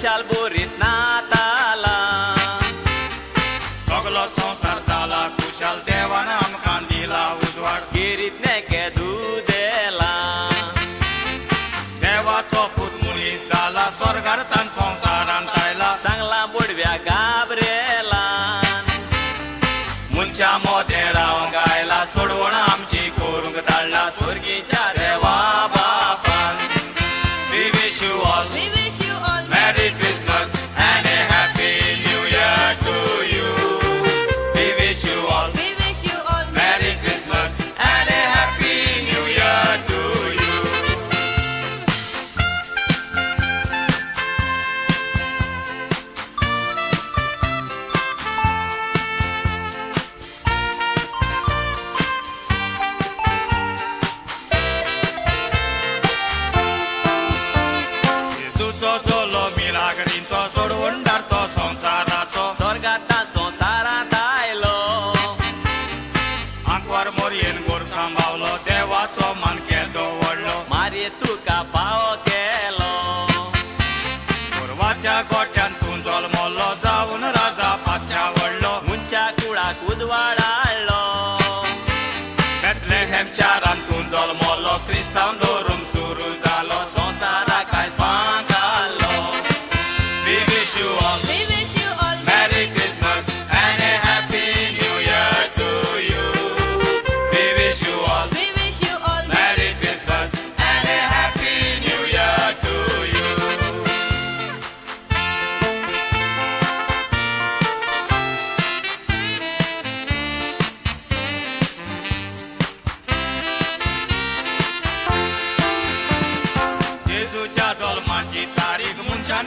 खुशाल बोरीत नाताला सगळो संसार जाला खुशाल देवान आमकां दिला उजवाड गिरीत नेके दुदेला देवाचो पूत मनीस जाला स्वर्गार तान संसारान आयला सांगला बोडव्या गाबरेला मनशा मोदें रावंक आयला सोडवण आमची करूंक धाडला स्वर्गीच्या देवा बापान We wish you all We wish you all Merry Christmas and a Happy New Year to you. We wish you all We wish you all Merry Christmas and a Happy New Year to you. Jesuso solo milagrinco सोडवून धाडतो संसाराचो स्वर्गात संसारात आयलो आंकवार मोरयेन गोर सांबावलो देवाचो मान केदो व्हडलो मारे तुका पाव केलो गोरवाच्या गोट्यान तूं जल्मलो जावन राजा पाच्या व्हडलो मुंच्या कुळाक उजवाड हाडलो बेथलेहेम शारान तूं जल्मलो क्रिस्तांव धोरूंक सुरू जालो संसाराक आयज पांकालो We wish you all We wish you all Merry Christmas and a Happy New Year to you. We wish you all We wish you all Merry Christmas and a Happy New Year to you. जेजूच्या जल्माची तारीख मनशान